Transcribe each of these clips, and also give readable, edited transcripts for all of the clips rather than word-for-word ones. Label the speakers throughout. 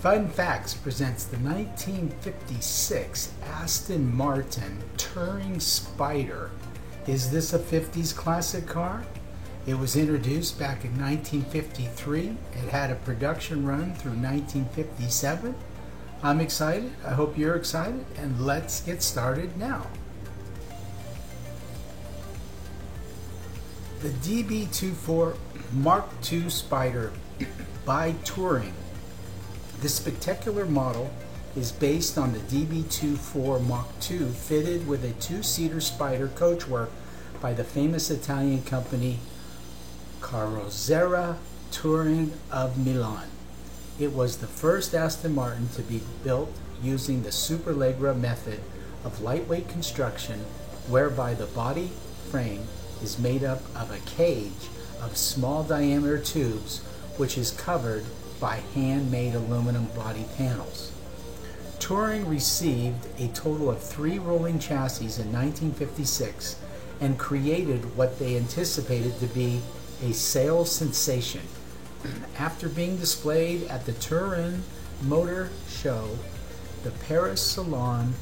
Speaker 1: Fun Facts presents the 1956 Aston Martin Touring Spider. Is this a 50s classic car? It was introduced back in 1953. It had a production run through 1957. I'm excited. I hope you're excited. And let's get started now. The DB24 Mark II Spider by Touring. This spectacular model is based on the DB24 Mark II, fitted with a two-seater Spider coachwork by the famous Italian company Carrozzeria Touring of Milan. It was the first Aston Martin to be built using the Superleggera method of lightweight construction, whereby the body frame is made up of a cage of small diameter tubes which is covered by handmade aluminum body panels. Touring received a total of 3 rolling chassis in 1956 and created what they anticipated to be a sales sensation. After being displayed at the Turin Motor Show, the Paris Salon,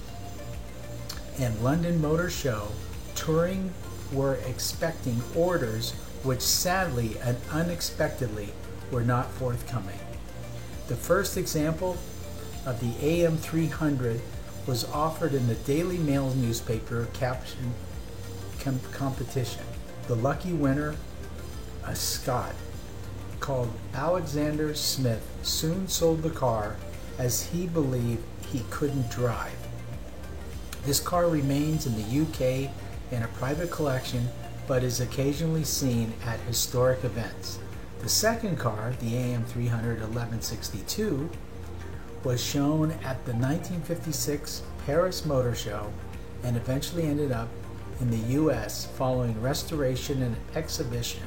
Speaker 1: and London Motor Show, Touring were expecting orders which sadly and unexpectedly were not forthcoming. The first example of the AM300 was offered in the Daily Mail newspaper caption competition. The lucky winner, a Scot called Alexander Smith, soon sold the car as he believed he couldn't drive. This car remains in the UK in a private collection, but is occasionally seen at historic events. The second car, the AM300 1162, was shown at the 1956 Paris Motor Show and eventually ended up in the US following restoration and exhibition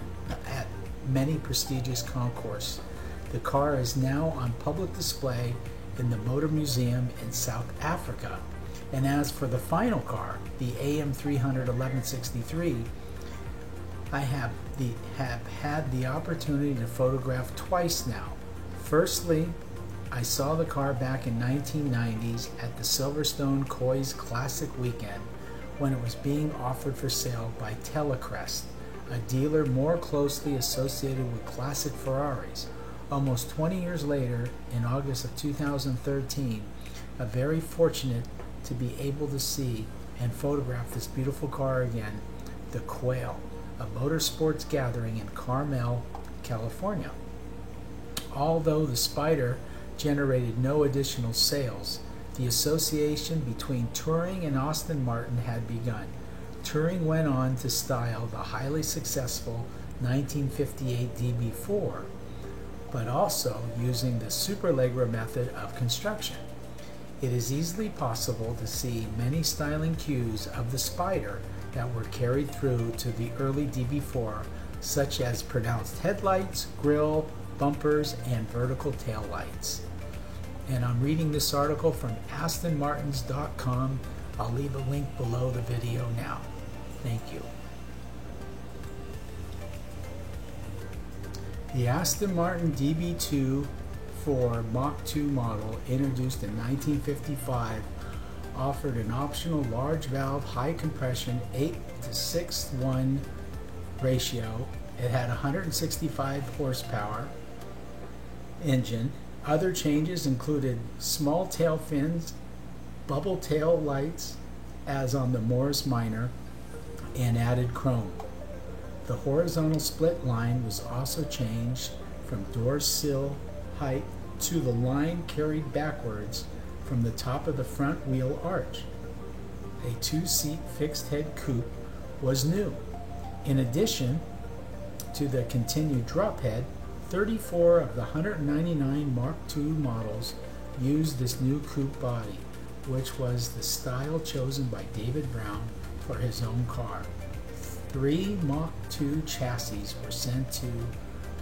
Speaker 1: at many prestigious concourses. The car is now on public display in the Motor Museum in South Africa. And as for the final car, the AM300 1163, I have had the opportunity to photograph twice now. Firstly, I saw the car back in 1990s at the Silverstone Coys Classic Weekend when it was being offered for sale by Telecrest, a dealer more closely associated with classic Ferraris. Almost 20 years later, in August of 2013, I'm very fortunate to be able to see and photograph this beautiful car again, the Quail, a motorsports gathering in Carmel, California. Although the Spider generated no additional sales, the association between Touring and Aston Martin had begun. Touring went on to style the highly successful 1958 DB4, but also using the Superleggera method of construction. It is easily possible to see many styling cues of the Spider that were carried through to the early DB4, such as pronounced headlights, grille, bumpers, and vertical tail lights. And I'm reading this article from AstonMartins.com. I'll leave a link below the video now. Thank you. The Aston Martin DB24 Mach 2 model, introduced in 1955, offered an optional large valve high compression 8:6:1 ratio. It had 165 horsepower engine. Other changes included small tail fins, bubble tail lights as on the Morris Minor, and added chrome. The horizontal split line was also changed from door sill height to the line carried backwards from the top of the front wheel arch. A 2-seat fixed head coupe was new. In addition to the continued drop head, 34 of the 199 Mark II models used this new coupe body, which was the style chosen by David Brown for his own car. 3 Mark II chassis were sent to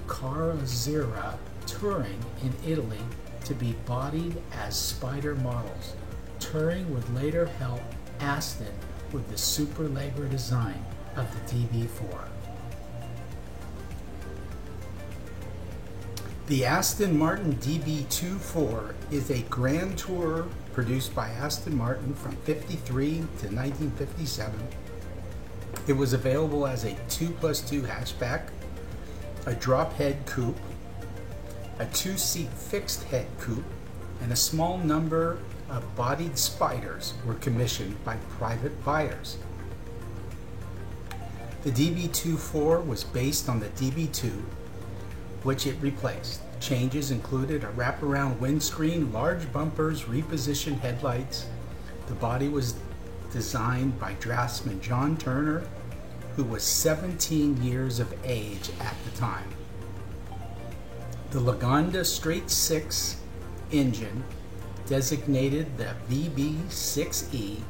Speaker 1: Carrozzeria Touring in Italy to be bodied as Spider models. Touring would later help Aston with the Superleggera design of the DB4. The Aston Martin DB24 is a Grand Tourer produced by Aston Martin from 53 to 1957. It was available as a 2+2 hatchback, a drop head coupe, a 2-seat fixed head coupe, and a small number of bodied spiders were commissioned by private buyers. The DB24 was based on the DB2, which it replaced. Changes included a wraparound windscreen, large bumpers, repositioned headlights. The body was designed by draftsman John Turner, who was 17 years of age at the time. The Lagonda Straight 6 engine, designated the VB6E,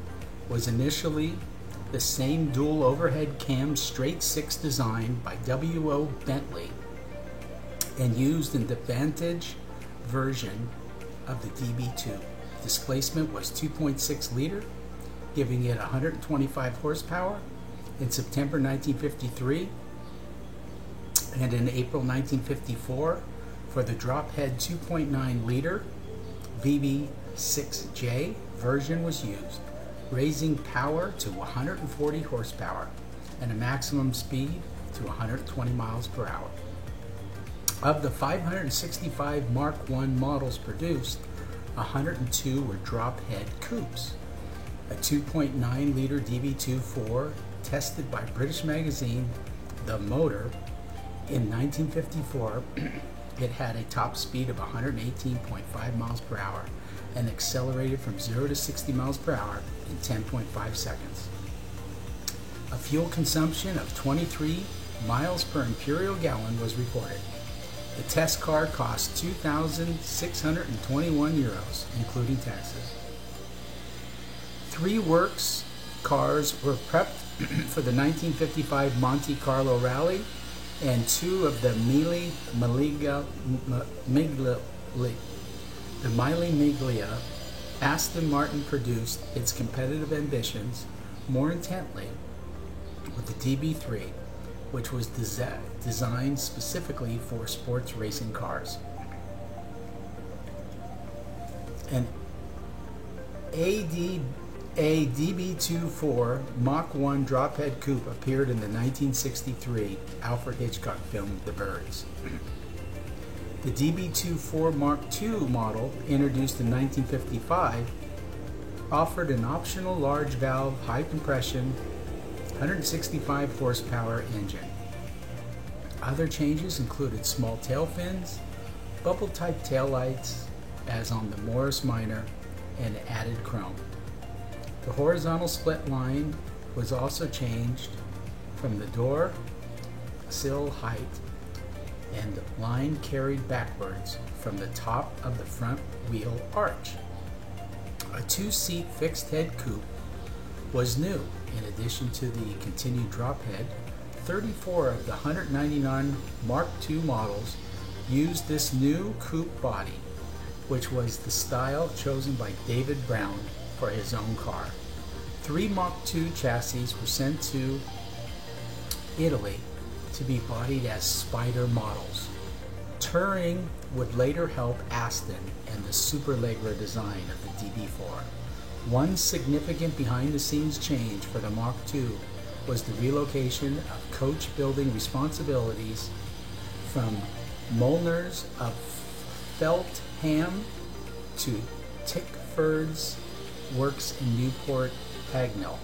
Speaker 1: was initially the same dual overhead cam straight 6 design by W.O. Bentley and used in the Vantage version of the DB2. Displacement was 2.6 liter, giving it 125 horsepower. In September 1953 and in April 1954 for the drop head 2.9 liter VB6J version was used, raising power to 140 horsepower and a maximum speed to 120 miles per hour. Of the 565 Mark I models produced, 102 were drop head coupes. A 2.9 liter DB24 tested by British magazine The Motor in 1954, it had a top speed of 118.5 miles per hour and accelerated from 0 to 60 miles per hour in 10.5 seconds. A fuel consumption of 23 miles per imperial gallon was reported. The test car cost 2,621 euros, including taxes. 3 works cars were prepped for the 1955 Monte Carlo Rally, and 2 of the Mille Miglia. Aston Martin produced its competitive ambitions more intently with the DB3, which was designed specifically for sports racing cars. An DB24 Mach 1 drop head coupe appeared in the 1963 Alfred Hitchcock film The Birds. The DB24 Mark II model, introduced in 1955, offered an optional large valve, high compression, 165 horsepower engine. Other changes included small tail fins, bubble type taillights, as on the Morris Minor, and added chrome. The horizontal split line was also changed from the door sill height, and line carried backwards from the top of the front wheel arch. A 2-seat fixed head coupe was new. In addition to the continued drop head, 34 of the 199 Mark II models used this new coupe body, which was the style chosen by David Brown for his own car. 3 Mark II chassis were sent to Italy to be bodied as Spider models. Touring would later help Aston and the Superleggera design of the DB4. One significant behind-the-scenes change for the Mark II was the relocation of coach building responsibilities from Molnar's of Feltham to Tickford's works in Newport Pagnell.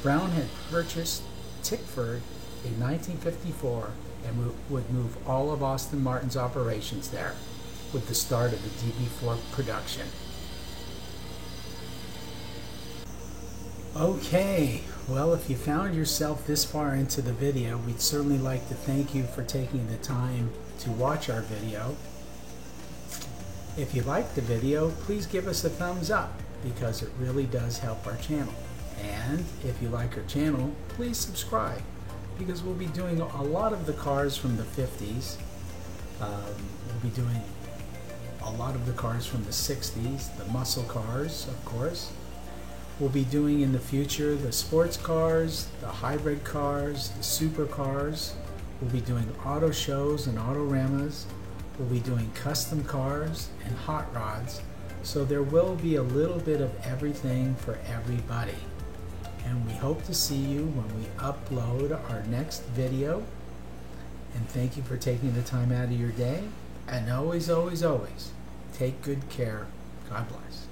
Speaker 1: Brown had purchased Tickford in 1954 and would move all of Aston Martin's operations there with the start of the DB4 production. Okay, well, if you found yourself this far into the video, we'd certainly like to thank you for taking the time to watch our video. If you liked the video, please give us a thumbs up, because it really does help our channel. And if you like our channel, please subscribe, because we'll be doing a lot of the cars from the 50s. We'll be doing a lot of the cars from the 60s, the muscle cars, of course. We'll be doing in the future the sports cars, the hybrid cars, the supercars. We'll be doing auto shows and autoramas. We'll be doing custom cars and hot rods, so there will be a little bit of everything for everybody. And we hope to see you when we upload our next video. And thank you for taking the time out of your day. And always, always, always, take good care. God bless.